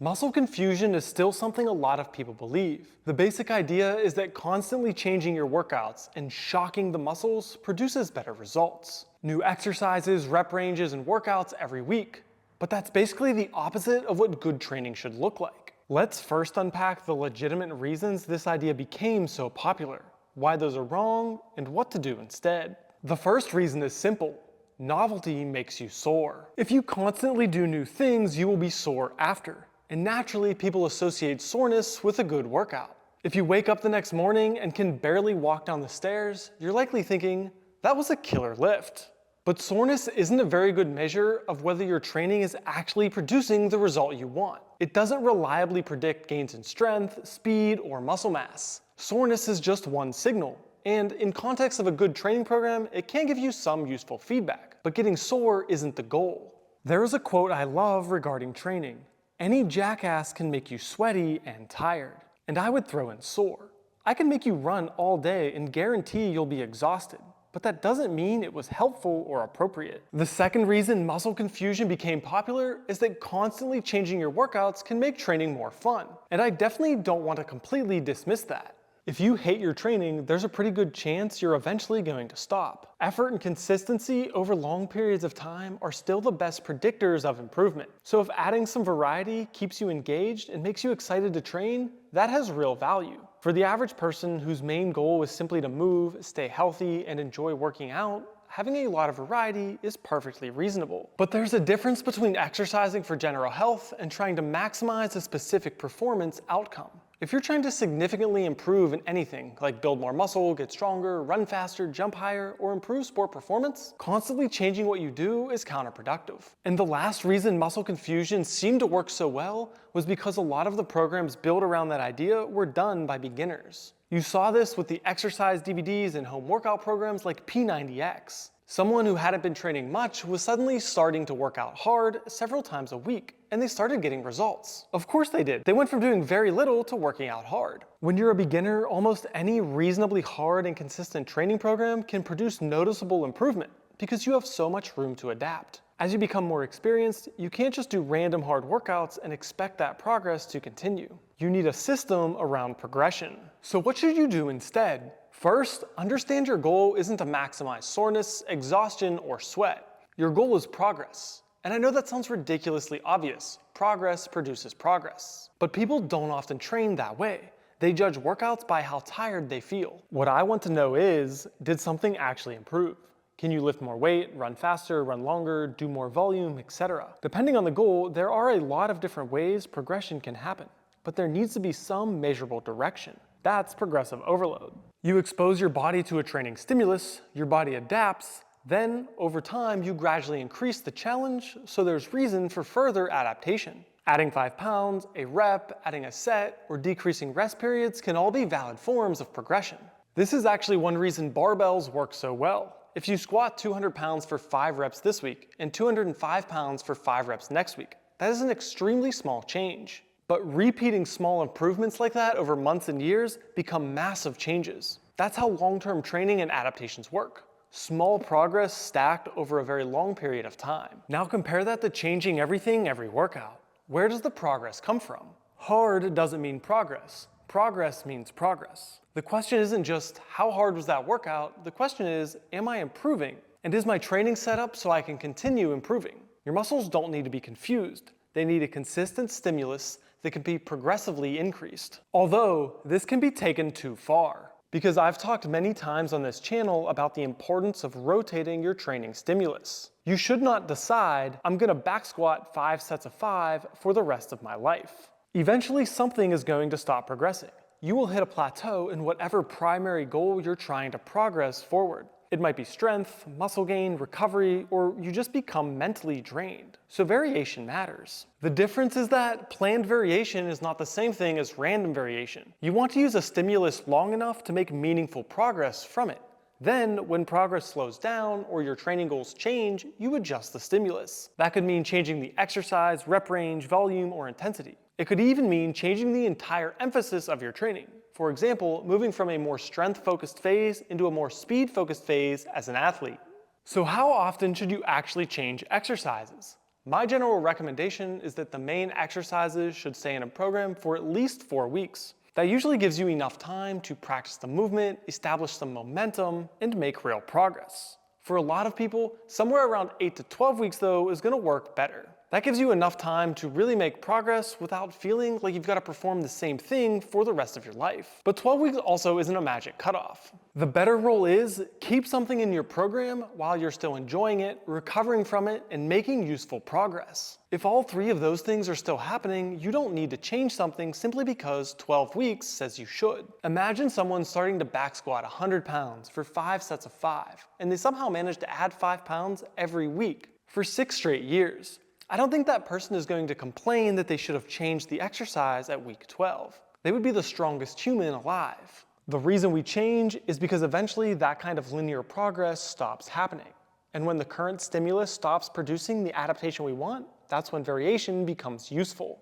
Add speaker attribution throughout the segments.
Speaker 1: Muscle confusion is still something a lot of people believe. The basic idea is that constantly changing your workouts and shocking the muscles produces better results. New exercises, rep ranges, and workouts every week. But that's basically the opposite of what good training should look like. Let's first unpack the legitimate reasons this idea became so popular, why those are wrong, and what to do instead. The first reason is simple. Novelty makes you sore. If you constantly do new things, you will be sore after. And naturally, people associate soreness with a good workout. If you wake up the next morning and can barely walk down the stairs, you're likely thinking, that was a killer lift. But soreness isn't a very good measure of whether your training is actually producing the result you want. It doesn't reliably predict gains in strength, speed, or muscle mass. Soreness is just one signal. And in context of a good training program, it can give you some useful feedback. But getting sore isn't the goal. There is a quote I love regarding training. Any jackass can make you sweaty and tired. And I would throw in sore. I can make you run all day and guarantee you'll be exhausted. But that doesn't mean it was helpful or appropriate. The second reason muscle confusion became popular is that constantly changing your workouts can make training more fun. And I definitely don't want to completely dismiss that. If you hate your training, there's a pretty good chance you're eventually going to stop. Effort and consistency over long periods of time are still the best predictors of improvement. So if adding some variety keeps you engaged and makes you excited to train, that has real value. For the average person whose main goal is simply to move, stay healthy, and enjoy working out, having a lot of variety is perfectly reasonable. But there's a difference between exercising for general health and trying to maximize a specific performance outcome. If you're trying to significantly improve in anything, like build more muscle, get stronger, run faster, jump higher, or improve sport performance, constantly changing what you do is counterproductive. And the last reason muscle confusion seemed to work so well was because a lot of the programs built around that idea were done by beginners. You saw this with the exercise DVDs and home workout programs like P90X. Someone who hadn't been training much was suddenly starting to work out hard several times a week, and they started getting results. Of course they did. They went from doing very little to working out hard. When you're a beginner, almost any reasonably hard and consistent training program can produce noticeable improvement because you have so much room to adapt. As you become more experienced, you can't just do random hard workouts and expect that progress to continue. You need a system around progression. So what should you do instead? First, understand your goal isn't to maximize soreness, exhaustion, or sweat. Your goal is progress. And I know that sounds ridiculously obvious. Progress produces progress. But people don't often train that way. They judge workouts by how tired they feel. What I want to know is, did something actually improve? Can you lift more weight, run faster, run longer, do more volume, etc.? Depending on the goal, there are a lot of different ways progression can happen. But there needs to be some measurable direction. That's progressive overload. You expose your body to a training stimulus, your body adapts, then over time you gradually increase the challenge, so there's reason for further adaptation. Adding 5 pounds, a rep, adding a set, or decreasing rest periods can all be valid forms of progression. This is actually one reason barbells work so well. If you squat 200 pounds for 5 reps this week and 205 pounds for 5 reps next week, that is an extremely small change. But repeating small improvements like that over months and years become massive changes. That's how long-term training and adaptations work. Small progress stacked over a very long period of time. Now compare that to changing everything every workout. Where does the progress come from? Hard doesn't mean progress. Progress means progress. The question isn't just how hard was that workout, the question is, am I improving? And is my training set up so I can continue improving? Your muscles don't need to be confused. They need a consistent stimulus that can be progressively increased. Although, this can be taken too far. Because I've talked many times on this channel about the importance of rotating your training stimulus. You should not decide, I'm gonna back squat 5 sets of 5 for the rest of my life. Eventually, something is going to stop progressing. You will hit a plateau in whatever primary goal you're trying to progress forward. It might be strength, muscle gain, recovery, or you just become mentally drained. So variation matters. The difference is that planned variation is not the same thing as random variation. You want to use a stimulus long enough to make meaningful progress from it. Then, when progress slows down or your training goals change, you adjust the stimulus. That could mean changing the exercise, rep range, volume, or intensity. It could even mean changing the entire emphasis of your training. For example, moving from a more strength-focused phase into a more speed-focused phase as an athlete. So how often should you actually change exercises? My general recommendation is that the main exercises should stay in a program for at least 4 weeks. That usually gives you enough time to practice the movement, establish some momentum, and make real progress. For a lot of people, somewhere around 8 to 12 weeks though is going to work better. That gives you enough time to really make progress without feeling like you've got to perform the same thing for the rest of your life. But 12 weeks also isn't a magic cutoff. The better rule is keep something in your program while you're still enjoying it, recovering from it, and making useful progress. If all 3 of those things are still happening, you don't need to change something simply because 12 weeks says you should. Imagine someone starting to back squat 100 pounds for 5 sets of 5, and they somehow manage to add 5 pounds every week for 6 straight years. I don't think that person is going to complain that they should have changed the exercise at week 12. They would be the strongest human alive. The reason we change is because eventually that kind of linear progress stops happening. And when the current stimulus stops producing the adaptation we want, that's when variation becomes useful.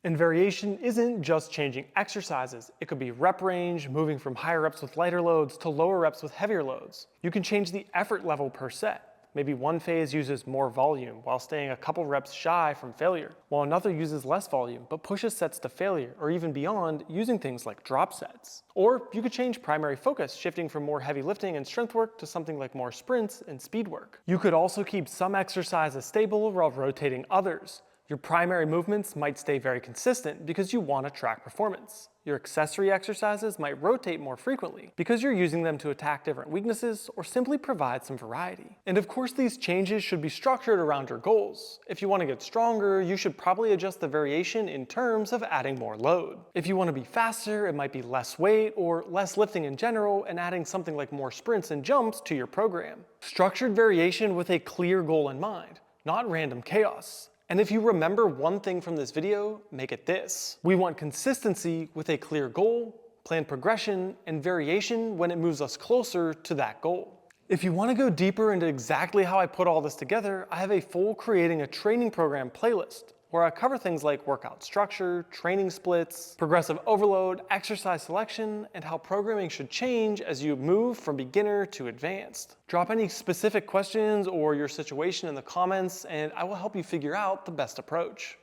Speaker 1: And variation isn't just changing exercises. It could be rep range, moving from higher reps with lighter loads to lower reps with heavier loads. You can change the effort level per set. Maybe one phase uses more volume while staying a couple reps shy from failure, while another uses less volume but pushes sets to failure or even beyond using things like drop sets. Or you could change primary focus, shifting from more heavy lifting and strength work to something like more sprints and speed work. You could also keep some exercises stable while rotating others. Your primary movements might stay very consistent because you want to track performance. Your accessory exercises might rotate more frequently because you're using them to attack different weaknesses or simply provide some variety. And of course, these changes should be structured around your goals. If you want to get stronger, you should probably adjust the variation in terms of adding more load. If you want to be faster, it might be less weight or less lifting in general and adding something like more sprints and jumps to your program. Structured variation with a clear goal in mind, not random chaos. And if you remember one thing from this video, make it this. We want consistency with a clear goal, planned progression, and variation when it moves us closer to that goal. If you want to go deeper into exactly how I put all this together, I have a full Creating a Training Program playlist where I cover things like workout structure, training splits, progressive overload, exercise selection, and how programming should change as you move from beginner to advanced. Drop any specific questions or your situation in the comments, and I will help you figure out the best approach.